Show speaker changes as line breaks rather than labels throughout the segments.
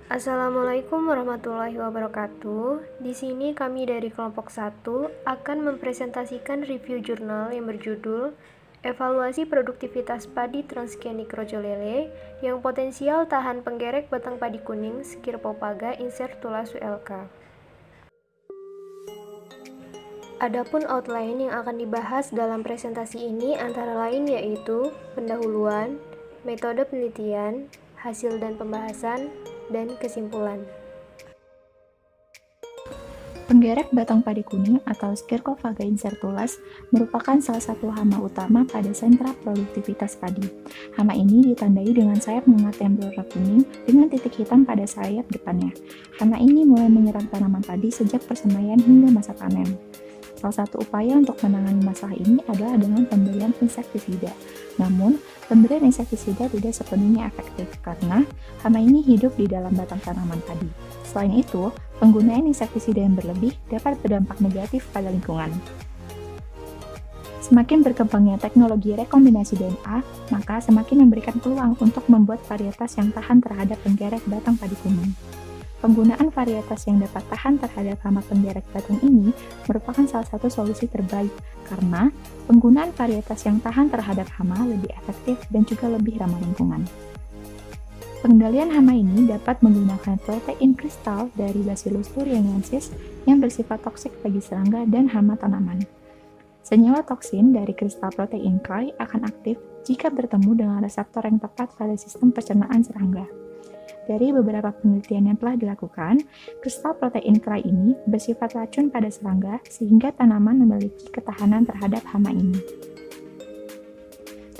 Assalamualaikum warahmatullahi wabarakatuh. Di sini kami dari kelompok 1 akan mempresentasikan review jurnal yang berjudul Evaluasi Produktivitas Padi Transgenik Rojolele yang Potensial Tahan Penggerek Batang Padi Kuning Skirpopaga Incertula Suelka. Adapun outline yang akan dibahas dalam presentasi ini antara lain yaitu pendahuluan, metode penelitian, hasil dan pembahasan, dan kesimpulan.
Penggerek batang padi kuning atau Skirpopaga incertulus merupakan salah satu hama utama pada sentra produktivitas padi. Hama ini ditandai dengan sayap mengat yang berwarna kuning dengan titik hitam pada sayap depannya. Hama ini mulai menyerang tanaman padi sejak persemaian hingga masa panen. Salah satu upaya untuk menangani masalah ini adalah dengan pemberian insektisida. Namun, pemberian insektisida tidak sepenuhnya efektif karena hama ini hidup di dalam batang tanaman padi. Selain itu, penggunaan insektisida yang berlebih dapat berdampak negatif pada lingkungan. Semakin berkembangnya teknologi rekombinasi DNA, maka semakin memberikan peluang untuk membuat varietas yang tahan terhadap penggerek batang padi kuning. Penggunaan varietas yang dapat tahan terhadap hama penggerek batang ini merupakan salah satu solusi terbaik karena penggunaan varietas yang tahan terhadap hama lebih efektif dan juga lebih ramah lingkungan. Pengendalian hama ini dapat menggunakan protein kristal dari Bacillus thuringiensis yang bersifat toksik bagi serangga dan hama tanaman. Senyawa toksin dari kristal protein Cry akan aktif jika bertemu dengan reseptor yang tepat pada sistem pencernaan serangga. Dari beberapa penelitian yang telah dilakukan, kristal protein Cry ini bersifat racun pada serangga sehingga tanaman memiliki ketahanan terhadap hama ini.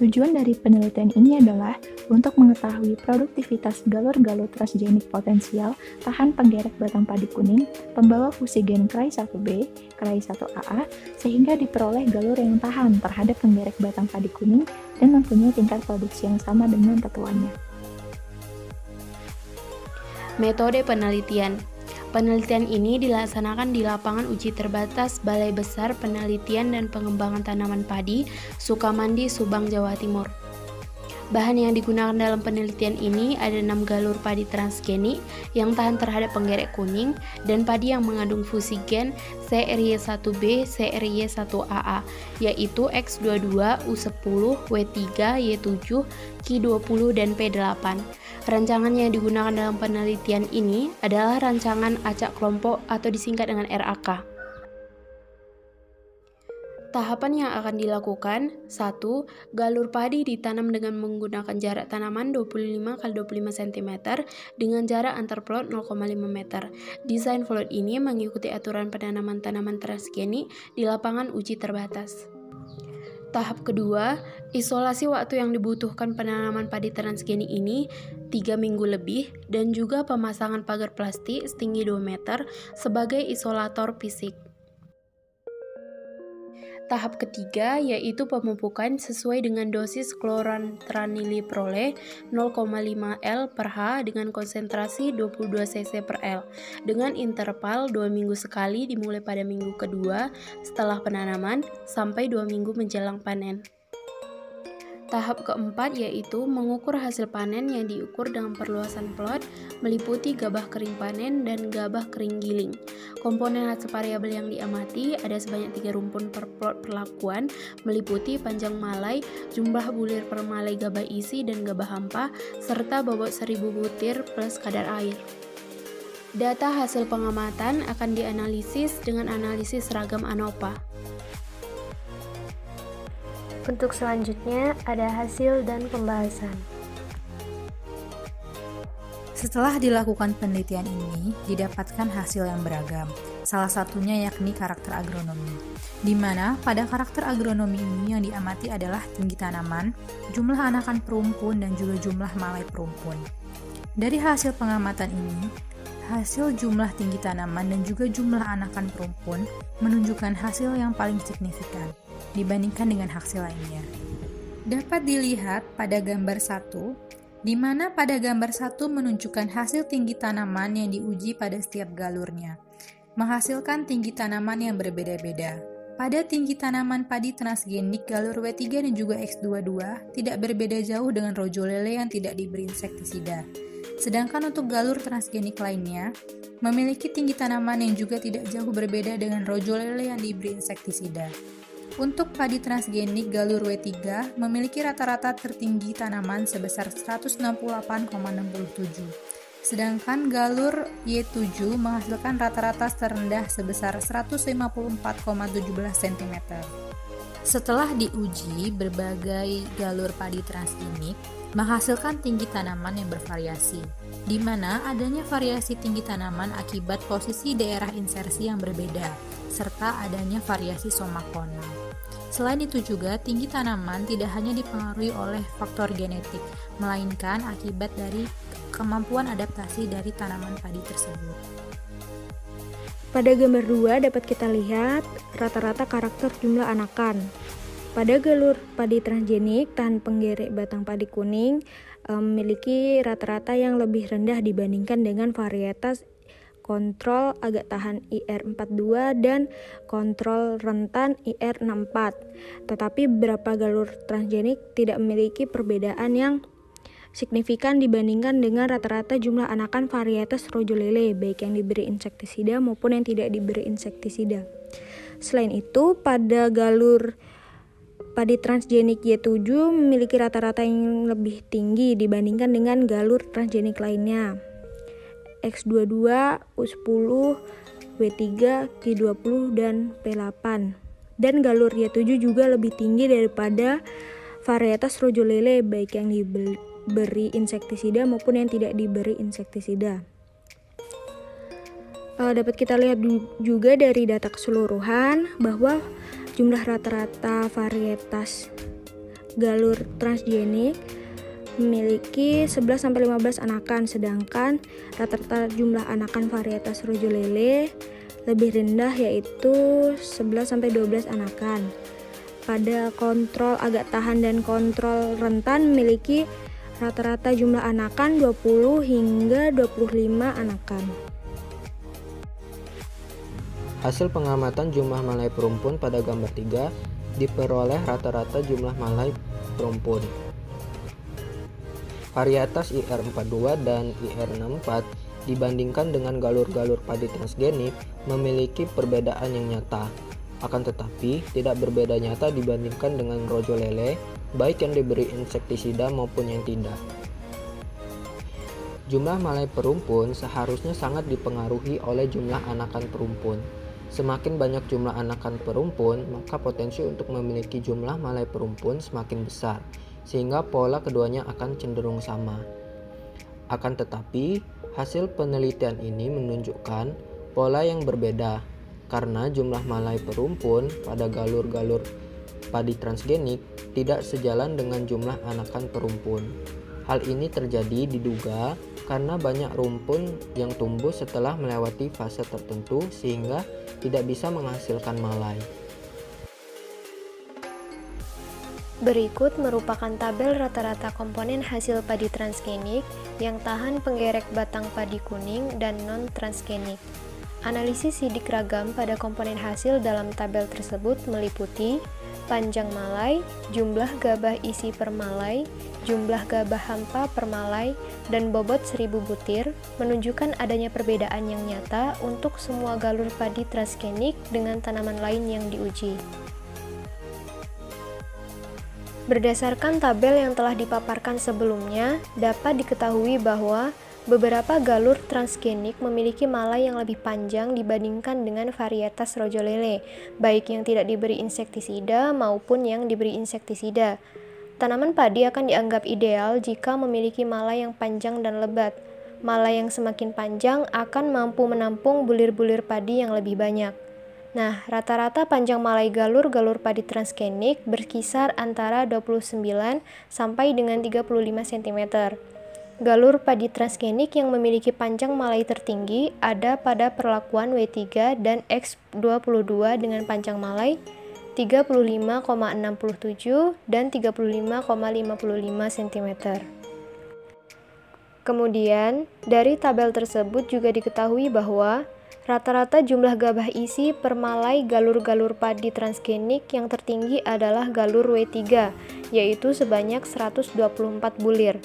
Tujuan dari penelitian ini adalah untuk mengetahui produktivitas galur-galur transgenik potensial tahan penggerek batang padi kuning pembawa fusi gen Cry1b, Cry1aa sehingga diperoleh galur yang tahan terhadap penggerek batang padi kuning dan mempunyai tingkat produksi yang sama dengan tetuannya.
Metode penelitian. Penelitian ini dilaksanakan di lapangan uji terbatas Balai Besar Penelitian dan Pengembangan Tanaman Padi, Sukamandi, Subang, Jawa Timur. Bahan yang digunakan dalam penelitian ini ada 6 galur padi transgenik yang tahan terhadap penggerek kuning dan padi yang mengandung fusi gen CRY1b, CRY1aa, yaitu X22, U10, W3, Y7, Q20, dan P8. Rancangan yang digunakan dalam penelitian ini adalah rancangan acak kelompok atau disingkat dengan RAK. Tahapan yang akan dilakukan: 1. Galur padi ditanam dengan menggunakan jarak tanaman 25 x 25 cm dengan jarak antar plot 0,5 meter. Desain plot ini mengikuti aturan penanaman tanaman transgenik di lapangan uji terbatas. Tahap kedua, isolasi waktu yang dibutuhkan penanaman padi transgenik ini 3 minggu lebih dan juga pemasangan pagar plastik setinggi 2 meter sebagai isolator fisik. Tahap ketiga yaitu pemupukan sesuai dengan dosis klorantraniliprole 0,5 L per H dengan konsentrasi 22 cc per L dengan interval 2 minggu sekali dimulai pada minggu kedua setelah penanaman sampai 2 minggu menjelang panen. Tahap keempat yaitu mengukur hasil panen yang diukur dengan perluasan plot meliputi gabah kering panen dan gabah kering giling. Komponen hasil variabel yang diamati ada sebanyak 3 rumpun per plot perlakuan meliputi panjang malai, jumlah bulir per malai gabah isi dan gabah hampa, serta bobot 1000 butir plus kadar air. Data hasil pengamatan akan dianalisis dengan analisis seragam ANOVA.
Untuk selanjutnya ada hasil dan pembahasan.
Setelah dilakukan penelitian ini, didapatkan hasil yang beragam. Salah satunya yakni karakter agronomi, di mana pada karakter agronomi ini yang diamati adalah tinggi tanaman, jumlah anakan perumpun, dan juga jumlah malai perumpun. Dari hasil pengamatan ini, hasil jumlah tinggi tanaman dan juga jumlah anakan perumpun menunjukkan hasil yang paling signifikan dibandingkan dengan hasil lainnya. Dapat dilihat pada gambar 1, di mana pada gambar 1 menunjukkan hasil tinggi tanaman yang diuji pada setiap galurnya, menghasilkan tinggi tanaman yang berbeda-beda. Pada tinggi tanaman padi transgenik galur W3 dan juga X22 tidak berbeda jauh dengan rojolele yang tidak diberi insektisida. Sedangkan untuk galur transgenik lainnya, memiliki tinggi tanaman yang juga tidak jauh berbeda dengan rojo lele yang diberi insektisida. Untuk padi transgenik galur W3 memiliki rata-rata tertinggi tanaman sebesar 168,67. Sedangkan galur Y7 menghasilkan rata-rata terendah sebesar 154,17 cm. Setelah diuji, berbagai galur padi transgenik menghasilkan tinggi tanaman yang bervariasi, di mana adanya variasi tinggi tanaman akibat posisi daerah insersi yang berbeda, serta adanya variasi somakonal. Selain itu juga, tinggi tanaman tidak hanya dipengaruhi oleh faktor genetik, melainkan akibat dari kemampuan adaptasi dari tanaman padi tersebut.
Pada gambar 2 dapat kita lihat rata-rata karakter jumlah anakan. Pada galur padi transgenik, tahan penggerek batang padi kuning memiliki rata-rata yang lebih rendah dibandingkan dengan varietas kontrol agak tahan IR42 dan kontrol rentan IR64. Tetapi beberapa galur transgenik tidak memiliki perbedaan yang signifikan dibandingkan dengan rata-rata jumlah anakan varietas rojo lele, baik yang diberi insektisida maupun yang tidak diberi insektisida. Selain itu, pada galur padi transgenik Y7 memiliki rata-rata yang lebih tinggi dibandingkan dengan galur transgenik lainnya. X22, U10, W3, Q20, dan P8. Dan galur Y7 juga lebih tinggi daripada varietas rojo lele, baik yang diberi insektisida maupun yang tidak diberi insektisida. Dapat kita lihat juga dari data keseluruhan bahwa jumlah rata-rata varietas galur transgenik memiliki 11-15 anakan, sedangkan rata-rata jumlah anakan varietas rojo lele lebih rendah, yaitu 11-12 anakan. Pada kontrol agak tahan dan kontrol rentan memiliki rata-rata jumlah anakan 20 hingga 25 anakan.
Hasil pengamatan jumlah malai perumpun pada gambar 3 diperoleh rata-rata jumlah malai perumpun. Varietas IR42 dan IR64 dibandingkan dengan galur-galur padi transgenik memiliki perbedaan yang nyata. Akan tetapi, tidak berbeda nyata dibandingkan dengan rojo lele, baik yang diberi insektisida maupun yang tidak. Jumlah malai perumpun seharusnya sangat dipengaruhi oleh jumlah anakan perumpun. Semakin banyak jumlah anakan perumpun, maka potensi untuk memiliki jumlah malai perumpun semakin besar, sehingga pola keduanya akan cenderung sama. Akan tetapi, hasil penelitian ini menunjukkan pola yang berbeda, karena jumlah malai perumpun pada galur-galur padi transgenik tidak sejalan dengan jumlah anakan perumpun. Hal ini terjadi diduga karena banyak rumpun yang tumbuh setelah melewati fase tertentu sehingga tidak bisa menghasilkan malai.
Berikut merupakan tabel rata-rata komponen hasil padi transgenik yang tahan penggerek batang padi kuning dan non-transgenik. Analisis sidik ragam pada komponen hasil dalam tabel tersebut meliputi panjang malai, jumlah gabah isi per malai, jumlah gabah hampa per malai, dan bobot 1000 butir, menunjukkan adanya perbedaan yang nyata untuk semua galur padi transgenik dengan tanaman lain yang diuji. Berdasarkan tabel yang telah dipaparkan sebelumnya, dapat diketahui bahwa beberapa galur transgenik memiliki malai yang lebih panjang dibandingkan dengan varietas rojo lele, baik yang tidak diberi insektisida maupun yang diberi insektisida. Tanaman padi akan dianggap ideal jika memiliki malai yang panjang dan lebat. Malai yang semakin panjang akan mampu menampung bulir-bulir padi yang lebih banyak. Nah, rata-rata panjang malai galur-galur padi transgenik berkisar antara 29 sampai dengan 35 cm. Galur padi transgenik yang memiliki panjang malai tertinggi ada pada perlakuan W3 dan X22 dengan panjang malai 35,67 dan 35,55 cm. Kemudian, dari tabel tersebut juga diketahui bahwa rata-rata jumlah gabah isi per malai galur-galur padi transgenik yang tertinggi adalah galur W3, yaitu sebanyak 124 bulir.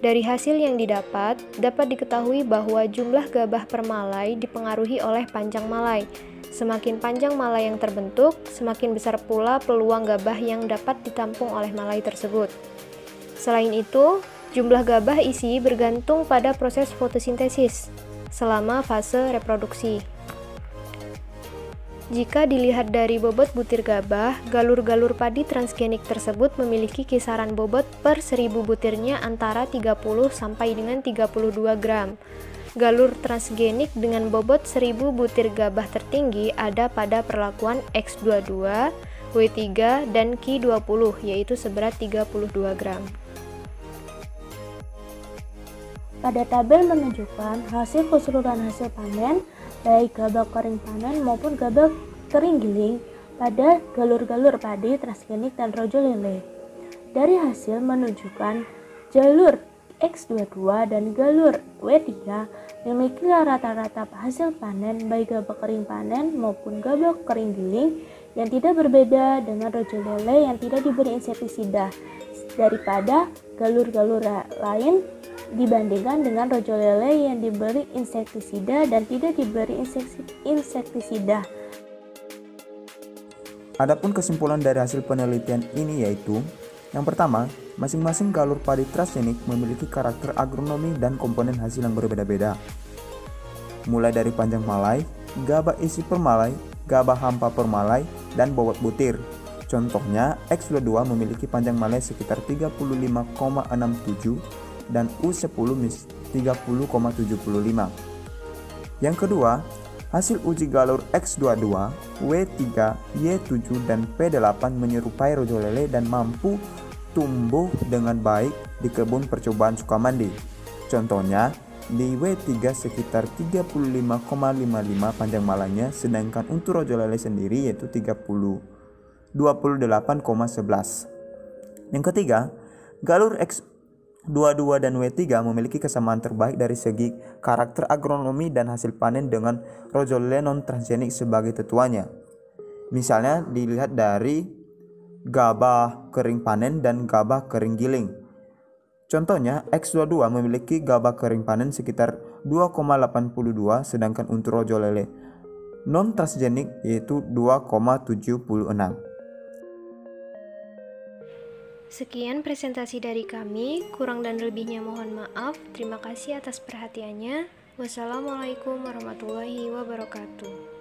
Dari hasil yang didapat, dapat diketahui bahwa jumlah gabah per malai dipengaruhi oleh panjang malai. Semakin panjang malai yang terbentuk, semakin besar pula peluang gabah yang dapat ditampung oleh malai tersebut. Selain itu, jumlah gabah isi bergantung pada proses fotosintesis selama fase reproduksi. Jika dilihat dari bobot butir gabah, galur-galur padi transgenik tersebut memiliki kisaran bobot per 1000 butirnya antara 30 sampai dengan 32 gram. Galur transgenik dengan bobot 1000 butir gabah tertinggi ada pada perlakuan X22, W3, dan Q20, yaitu seberat 32 gram.
Pada tabel menunjukkan hasil keseluruhan hasil panen, baik gabah kering panen maupun gabah kering giling pada galur-galur padi transgenik dan rojo lele. Dari hasil menunjukkan jalur X22 dan galur W3 memiliki rata-rata hasil panen baik gabah kering panen maupun gabah kering giling yang tidak berbeda dengan rojo lele yang tidak diberi insektisida daripada galur-galur lain dibandingkan dengan rojo lele yang diberi insektisida dan tidak diberi insektisida.
Adapun kesimpulan dari hasil penelitian ini yaitu, yang pertama, masing-masing galur padi transgenik memiliki karakter agronomi dan komponen hasil yang berbeda-beda. Mulai dari panjang malai, gabah isi per malai, gabah hampa per malai, dan bobot butir. Contohnya, X22 memiliki panjang malai sekitar 35,67 dan U10 30,75. Yang kedua, hasil uji galur X22, W3, Y7, dan P8 menyerupai rojo lele dan mampu tumbuh dengan baik di kebun percobaan Sukamandi. Contohnya, di W3 sekitar 35,55 panjang malainya, sedangkan untuk rojo lele sendiri yaitu 28,11. Yang ketiga, galur X22 dan W3 memiliki kesamaan terbaik dari segi karakter agronomi dan hasil panen dengan rojo lele non transgenik sebagai tetuanya. Misalnya dilihat dari gabah kering panen dan gabah kering giling. Contohnya, X22 memiliki gabah kering panen sekitar 2,82 sedangkan untuk rojo lele non transgenik yaitu 2,76.
Sekian presentasi dari kami, kurang dan lebihnya mohon maaf. Terima kasih atas perhatiannya. Wassalamualaikum warahmatullahi wabarakatuh.